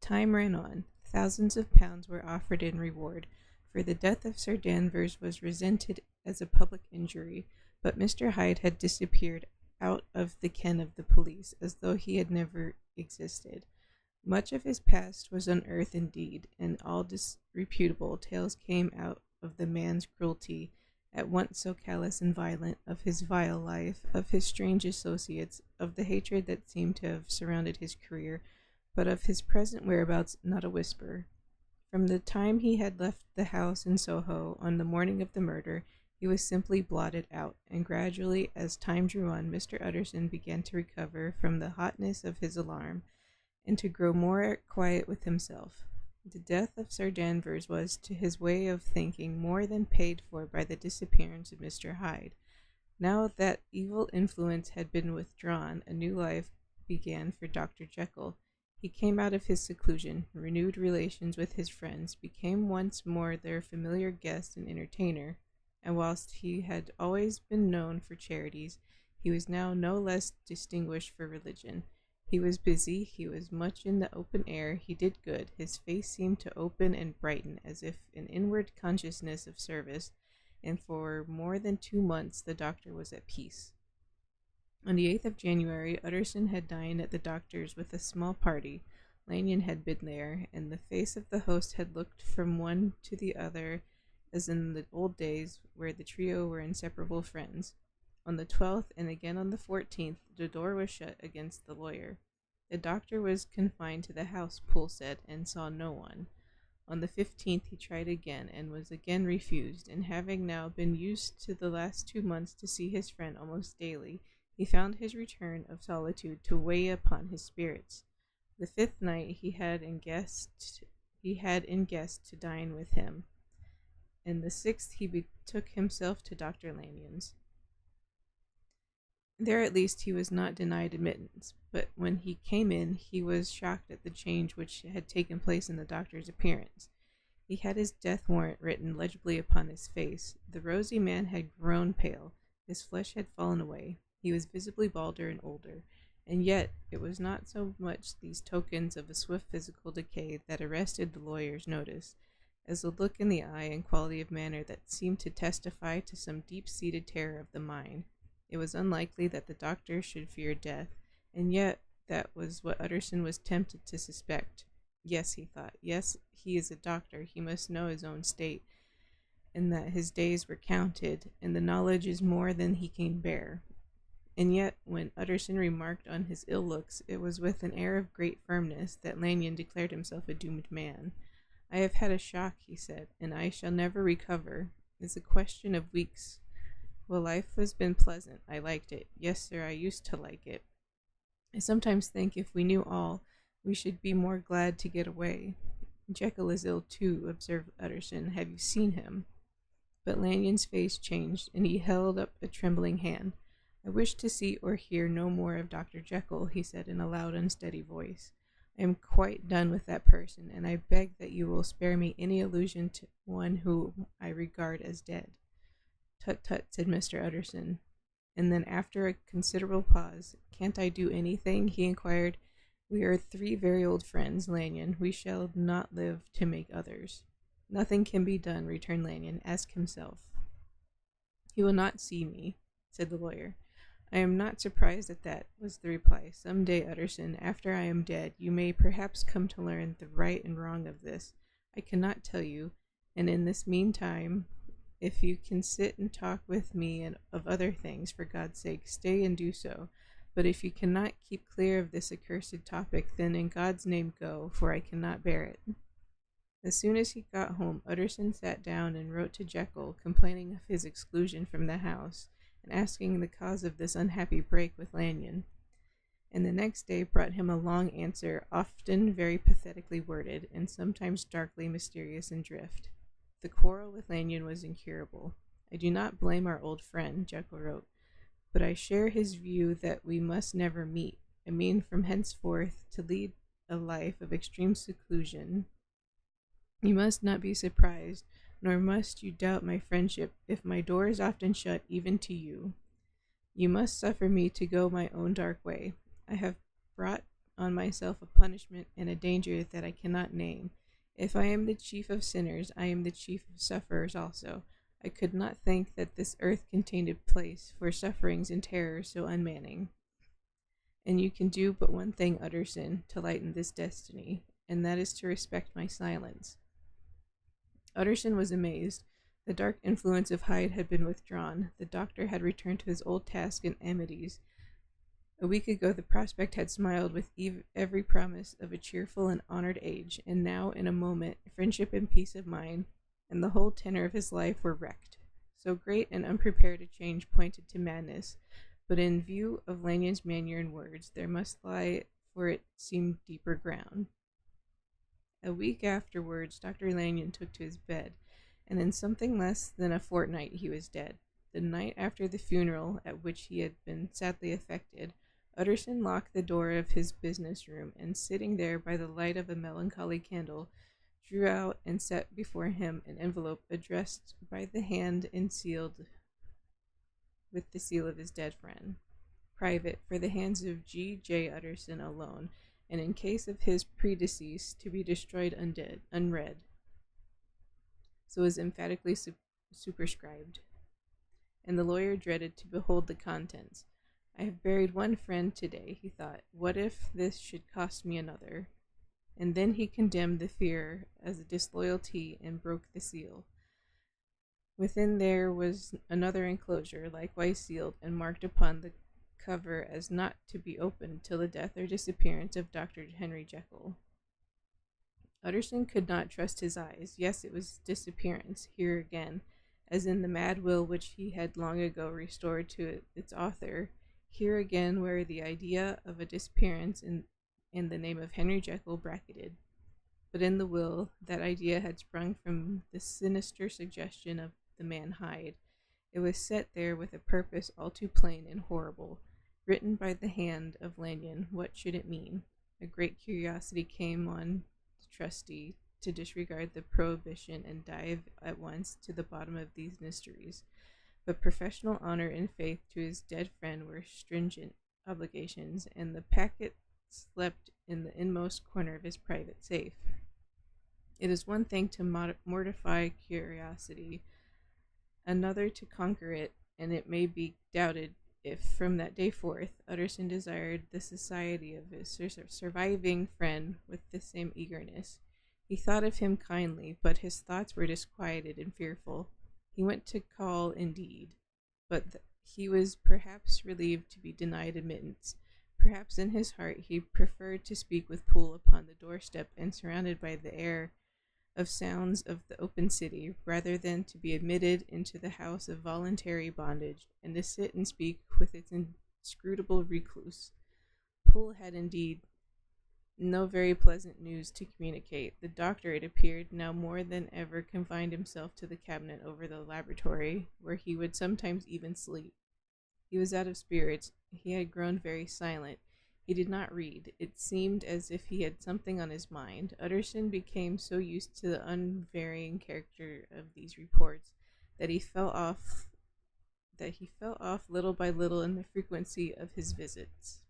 time ran on, thousands of pounds were offered in reward, for the death of Sir Danvers was resented as a public injury, but Mr. Hyde had disappeared out of the ken of the police, as though he had never existed. Much of his past was unearthed indeed, and all disreputable tales came out of the man's cruelty, at once so callous and violent, of his vile life, of his strange associates, of the hatred that seemed to have surrounded his career, but of his present whereabouts not a whisper. From the time he had left the house in Soho on the morning of the murder, he was simply blotted out, and gradually, as time drew on, Mr. Utterson began to recover from the hotness of his alarm, and to grow more quiet with himself. The death of Sir Danvers was, to his way of thinking, more than paid for by the disappearance of Mr. Hyde. Now that evil influence had been withdrawn, a new life began for Dr. Jekyll. He came out of his seclusion, renewed relations with his friends, became once more their familiar guest and entertainer, and whilst he had always been known for charities, he was now no less distinguished for religion. He was busy, he was much in the open air, he did good, his face seemed to open and brighten as if an inward consciousness of service, and for more than 2 months the doctor was at peace. On the 8th of January, Utterson had dined at the doctor's with a small party. Lanyon had been there, and the face of the host had looked from one to the other as in the old days where the trio were inseparable friends. On the 12th, and again on the 14th, the door was shut against the lawyer. The doctor was confined to the house, Poole said, and saw no one. On the 15th he tried again, and was again refused, and having now been used to the last 2 months to see his friend almost daily, he found his return of solitude to weigh upon his spirits. The 5th night he had in guest to dine with him, and the 6th he betook himself to Dr. Lanyon's. There at least he was not denied admittance, but when he came in he was shocked at the change which had taken place in the doctor's appearance. He had his death warrant written legibly upon his face. The rosy man had grown pale, his flesh had fallen away, he was visibly balder and older, and yet it was not so much these tokens of a swift physical decay that arrested the lawyer's notice, as a look in the eye and quality of manner that seemed to testify to some deep-seated terror of the mind. It was unlikely that the doctor should fear death, and yet that was what Utterson was tempted to suspect. Yes, he thought, yes, he is a doctor, he must know his own state, and that his days were counted, and the knowledge is more than he can bear. And yet, when Utterson remarked on his ill looks, it was with an air of great firmness that Lanyon declared himself a doomed man. I have had a shock, he said, and I shall never recover. It's a question of weeks. Well, life has been pleasant. I liked it. Yes, sir, I used to like it. I sometimes think if we knew all, we should be more glad to get away. Jekyll is ill too, observed Utterson. Have you seen him? But Lanyon's face changed, and he held up a trembling hand. I wish to see or hear no more of Dr. Jekyll, he said in a loud, unsteady voice. I am quite done with that person, and I beg that you will spare me any allusion to one whom I regard as dead. Tut, tut, said Mr. Utterson. And then after a considerable pause, can't I do anything? He inquired. We are 3 very old friends, Lanyon. We shall not live to make others. Nothing can be done, returned Lanyon. Ask himself. He will not see me, said the lawyer. I am not surprised at that, was the reply. Some day, Utterson, after I am dead, you may perhaps come to learn the right and wrong of this. I cannot tell you, and in this meantime, if you can sit and talk with me and of other things, for God's sake, stay and do so. But if you cannot keep clear of this accursed topic, then in God's name go, for I cannot bear it. As soon as he got home, Utterson sat down and wrote to Jekyll, complaining of his exclusion from the house, and asking the cause of this unhappy break with Lanyon. And the next day brought him a long answer, often very pathetically worded, and sometimes darkly mysterious in drift. The quarrel with Lanyon was incurable. I do not blame our old friend, Jekyll wrote, but I share his view that we must never meet. I mean from henceforth to lead a life of extreme seclusion. You must not be surprised, nor must you doubt my friendship, if my door is often shut even to you. You must suffer me to go my own dark way. I have brought on myself a punishment and a danger that I cannot name. If I am the chief of sinners, I am the chief of sufferers also. I could not think that this earth contained a place for sufferings and terrors so unmanning. And you can do but one thing, Utterson, to lighten this destiny, and that is to respect my silence. Utterson was amazed. The dark influence of Hyde had been withdrawn. The doctor had returned to his old task and amenities. A week ago the prospect had smiled with every promise of a cheerful and honored age, and now, in a moment, friendship and peace of mind, and the whole tenor of his life were wrecked. So great and unprepared a change pointed to madness, but in view of Lanyon's manner and words, there must lie, for it seemed, deeper ground. A week afterwards, Dr. Lanyon took to his bed, and in something less than a fortnight he was dead. The night after the funeral, at which he had been sadly affected, Utterson locked the door of his business room, and sitting there by the light of a melancholy candle, drew out and set before him an envelope addressed by the hand and sealed with the seal of his dead friend. Private, for the hands of G. J. Utterson alone, and in case of his predecease, to be destroyed unread. So was emphatically superscribed. And the lawyer dreaded to behold the contents. I have buried one friend today, he thought. What if this should cost me another? And then he condemned the fear as a disloyalty and broke the seal. Within there was another enclosure, likewise sealed, and marked upon the cover as not to be opened till the death or disappearance of Dr. Henry Jekyll. Utterson could not trust his eyes. Yes, it was disappearance, here again, as in the mad will which he had long ago restored to its author. Here again where the idea of a disappearance in the name of Henry Jekyll bracketed. But in the will, that idea had sprung from the sinister suggestion of the man Hyde. It was set there with a purpose all too plain and horrible. Written by the hand of Lanyon, what should it mean? A great curiosity came on the trustee to disregard the prohibition and dive at once to the bottom of these mysteries. But professional honor and faith to his dead friend were stringent obligations, and the packet slept in the inmost corner of his private safe. It is one thing to mortify curiosity, another to conquer it, and it may be doubted if, from that day forth, Utterson desired the society of his surviving friend with the same eagerness. He thought of him kindly, but his thoughts were disquieted and fearful. He went to call, indeed, but he was perhaps relieved to be denied admittance. Perhaps in his heart he preferred to speak with Poole upon the doorstep and surrounded by the air of sounds of the open city, rather than to be admitted into the house of voluntary bondage, and to sit and speak with its inscrutable recluse. Poole had indeed no very pleasant news to communicate. The doctor, it appeared, now more than ever confined himself to the cabinet over the laboratory, where he would sometimes even sleep. He was out of spirits. He had grown very silent. He did not read. It seemed as if he had something on his mind. Utterson became so used to the unvarying character of these reports that he fell off little by little in the frequency of his visits.